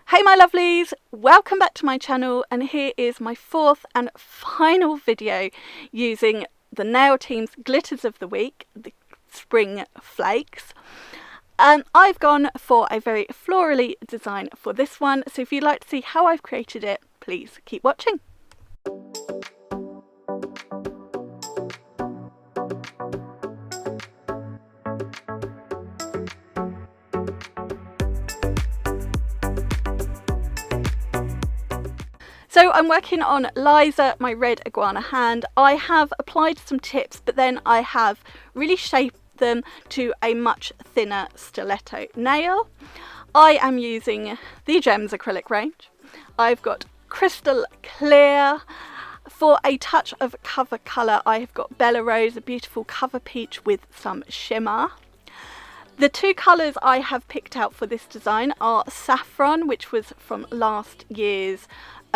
Hey my lovelies, welcome back to my channel, and here is my fourth and final video using the Nail Team's Glitters of the Week, the Spring Flakes. I've gone for a very florally design for this one, so if you'd like to see how I've created it, please keep watching. So I'm working on Liza, my red iguana hand. I have applied some tips, but then I have really shaped them to a much thinner stiletto nail. I am using the Gems acrylic range. I've got Crystal Clear. For a touch of cover colour, I have got Bella Rose, a beautiful cover peach with some shimmer. The two colours I have picked out for this design are Saffron, which was from last year's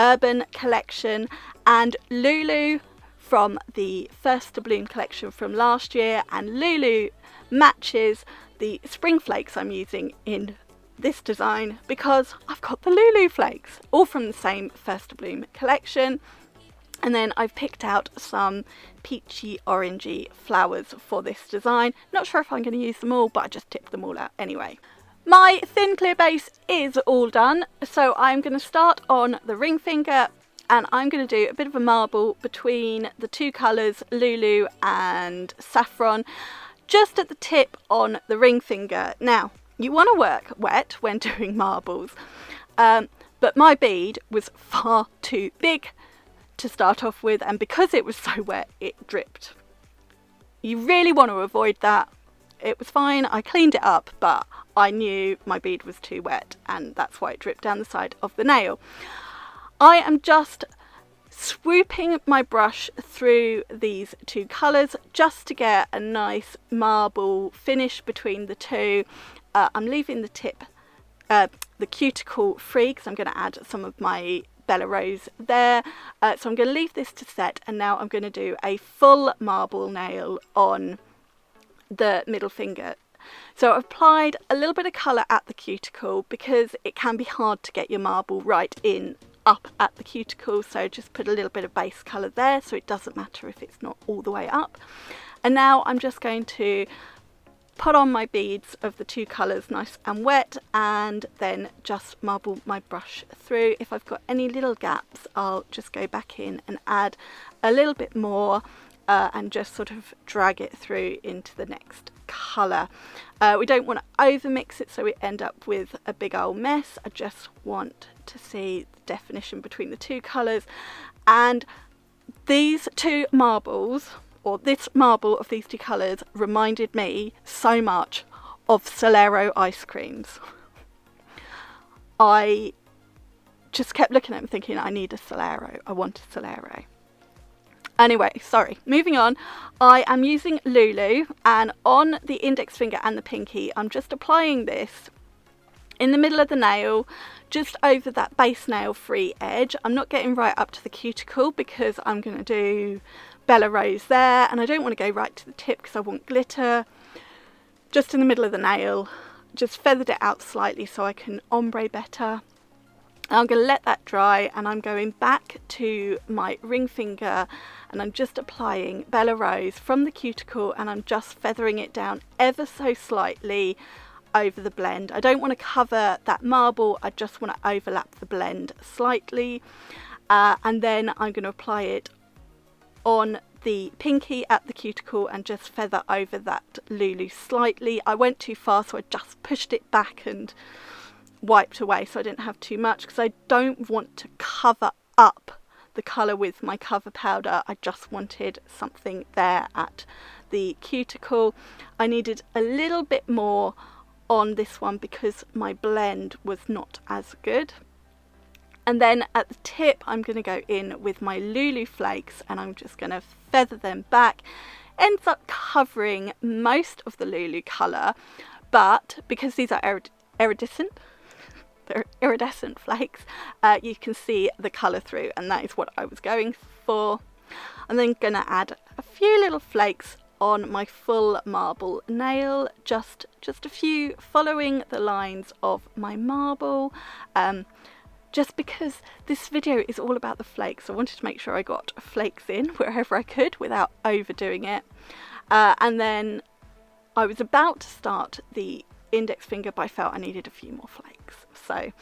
Urban collection, and Lulu from the First to Bloom collection from last year, and Lulu matches the spring flakes I'm using in this design because I've got the Lulu flakes, all from the same First to Bloom collection. And then I've picked out some peachy orangey flowers for this design. Not sure if I'm going to use them all, but I just tipped them all out anyway. My thin clear base is all done, so I'm going to start on the ring finger, and I'm going to do a bit of a marble between the two colours, Lulu and Saffron, just at the tip on the ring finger. Now, you want to work wet when doing marbles, but my bead was far too big to start off with, and because it was so wet, it dripped. You really want to avoid that. It was fine, I cleaned it up, but I knew my bead was too wet, and that's why it dripped down the side of the nail. I am just swooping my brush through these two colours just to get a nice marble finish between the two. I'm leaving the tip, the cuticle free, because I'm going to add some of my Bella Rose there. So I'm going to leave this to set, and now I'm going to do a full marble nail on the middle finger. So I've applied a little bit of colour at the cuticle because it can be hard to get your marble right in up at the cuticle, so just put a little bit of base colour there so it doesn't matter if it's not all the way up. And now I'm just going to put on my beads of the two colours nice and wet, and then just marble my brush through. If I've got any little gaps, I'll just go back in and add a little bit more and just sort of drag it through into the next colour. We don't want to over mix it so we end up with a big old mess. I just want to see the definition between the two colours, and these two marbles, or this marble of these two colours, reminded me so much of Solero ice creams. I just kept looking at them thinking, I need a Solero, I want a Solero. Anyway, sorry, moving on. I am using Lulu, and on the index finger and the pinky, I'm just applying this in the middle of the nail, just over that base nail free edge. I'm not getting right up to the cuticle because I'm going to do Bella Rose there, and I don't want to go right to the tip because I want glitter. Just in the middle of the nail, just feathered it out slightly so I can ombre better. I'm going to let that dry, and I'm going back to my ring finger, and I'm just applying Bella Rose from the cuticle, and I'm just feathering it down ever so slightly over the blend. I don't want to cover that marble, I just want to overlap the blend slightly, and then I'm going to apply it on the pinky at the cuticle and just feather over that Lulu slightly. I went too far, so I just pushed it back and wiped away so I didn't have too much, because I don't want to cover up the colour with my cover powder. I just wanted something there at the cuticle. I needed a little bit more on this one because my blend was not as good. And then at the tip, I'm going to go in with my Lulu flakes, and I'm just going to feather them back. Ends up covering most of the Lulu colour, but because these are iridescent flakes, you can see the colour through, and that is what I was going for. I'm then going to add a few little flakes on my full marble nail, just a few following the lines of my marble, just because this video is all about the flakes. I wanted to make sure I got flakes in wherever I could without overdoing it. And then I was about to start the index finger, but I felt I needed a few more flakes, so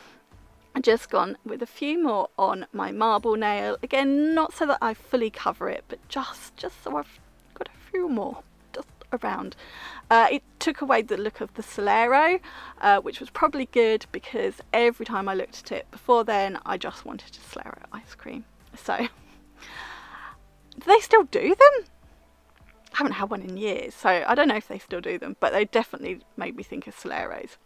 I've just gone with a few more on my marble nail. Again, not so that I fully cover it, but just so I've got a few more just around. It took away the look of the Solero, which was probably good because every time I looked at it before then, I just wanted a Solero ice cream. So, do they still do them? I haven't had one in years, so I don't know if they still do them, but they definitely made me think of Soleros.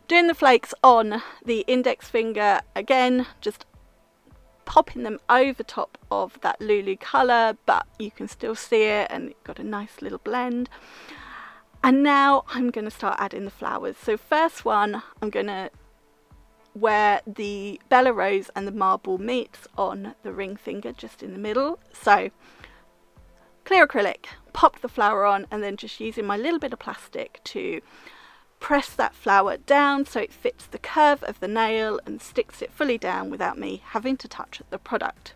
Doing the flakes on the index finger, again, just popping them over top of that Lulu colour, but you can still see it and it's got a nice little blend. And now I'm going to start adding the flowers. So first one, I'm going to where the Bella Rose and the marble meets on the ring finger, just in the middle. So clear acrylic, pop the flower on, and then just using my little bit of plastic to press that flower down so it fits the curve of the nail and sticks it fully down without me having to touch the product.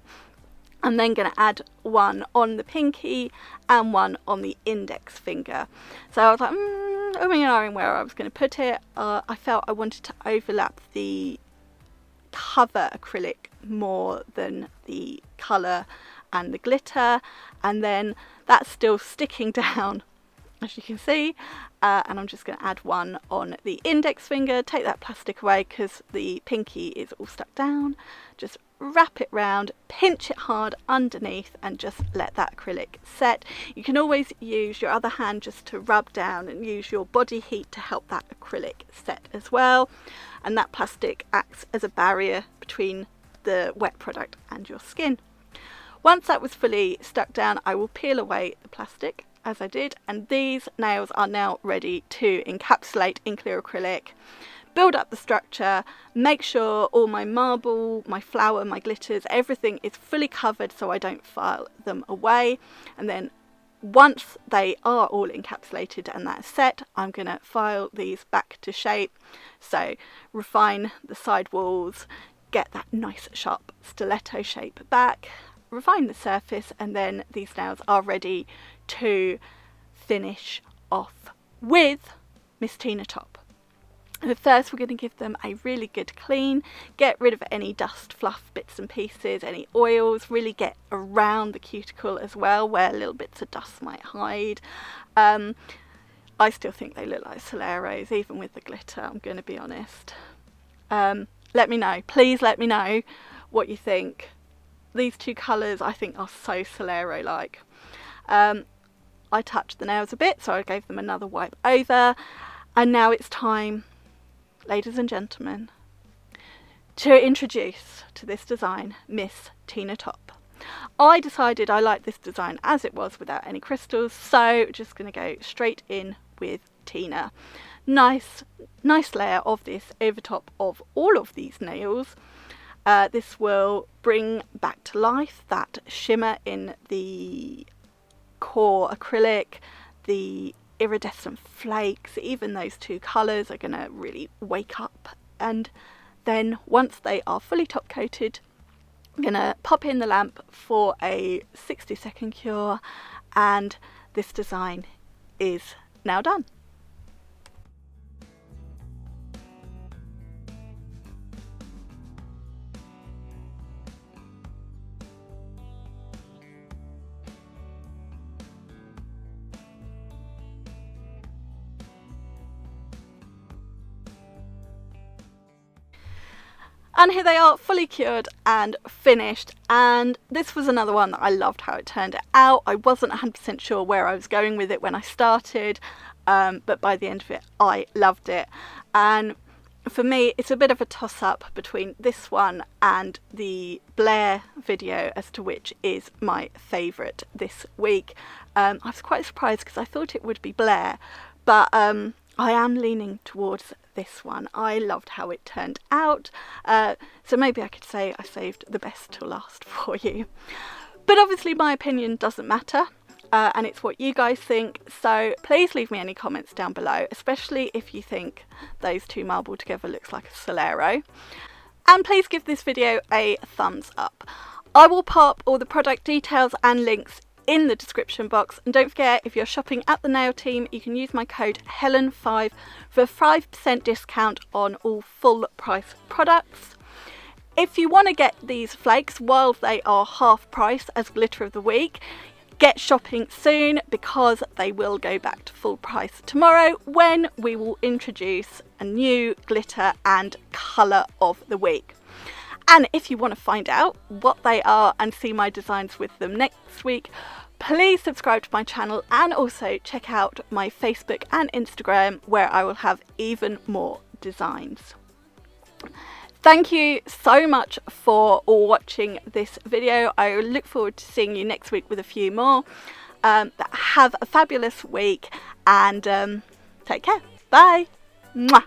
I'm then going to add one on the pinky and one on the index finger. So I was like, umming and ahhing where I was going to put it. I felt I wanted to overlap the cover acrylic more than the colour and the glitter, and then that's still sticking down, as you can see, and I'm just going to add one on the index finger, take that plastic away because the pinky is all stuck down, just wrap it round, pinch it hard underneath and just let that acrylic set. You can always use your other hand just to rub down and use your body heat to help that acrylic set as well, and that plastic acts as a barrier between the wet product and your skin. Once that was fully stuck down, I will peel away the plastic as I did, and these nails are now ready to encapsulate in clear acrylic, build up the structure, make sure all my marble, my flower, my glitters, everything is fully covered so I don't file them away. And then once they are all encapsulated and that's set, I'm going to file these back to shape. So refine the side walls, get that nice sharp stiletto shape back, refine the surface, and then these nails are ready to finish off with Miss Tina Top. But first we're going to give them a really good clean, get rid of any dust, fluff, bits and pieces, any oils, really get around the cuticle as well where little bits of dust might hide. I still think they look like Soleros even with the glitter, I'm going to be honest. Let me know, please let me know what you think. These two colours I think are so Solero-like. I touched the nails a bit, so I gave them another wipe over. And now it's time, ladies and gentlemen, to introduce to this design Miss Tina Top. I decided I liked this design as it was without any crystals, so just going to go straight in with Tina. Nice layer of this over top of all of these nails. This will bring back to life that shimmer in the core acrylic, the iridescent flakes, even those two colours are going to really wake up. And then once they are fully top coated, I'm going to pop in the lamp for a 60-second cure, and this design is now done. And here they are, fully cured and finished, and this was another one that I loved how it turned out. I wasn't 100% sure where I was going with it when I started, but by the end of it I loved it. And for me it's a bit of a toss-up between this one and the Blair video as to which is my favourite this week. I was quite surprised because I thought it would be Blair, but I am leaning towards this one. I loved how it turned out, so maybe I could say I saved the best till last for you. But obviously my opinion doesn't matter. and it's what you guys think, so please leave me any comments down below, especially if you think those two marbled together looks like a Solero. And please give this video a thumbs up. I will pop all the product details and links in the description box, and don't forget, if you're shopping at the nail team, you can use my code HELEN5 for a 5% discount on all full price products. If you want to get these flakes while they are half price as glitter of the week, get shopping soon, because they will go back to full price tomorrow when we will introduce a new glitter and colour of the week. And if you want to find out what they are and see my designs with them next week, please subscribe to my channel and also check out my Facebook and Instagram, where I will have even more designs. Thank you so much for watching this video. I look forward to seeing you next week with a few more. Have a fabulous week, and take care. Bye. Mwah.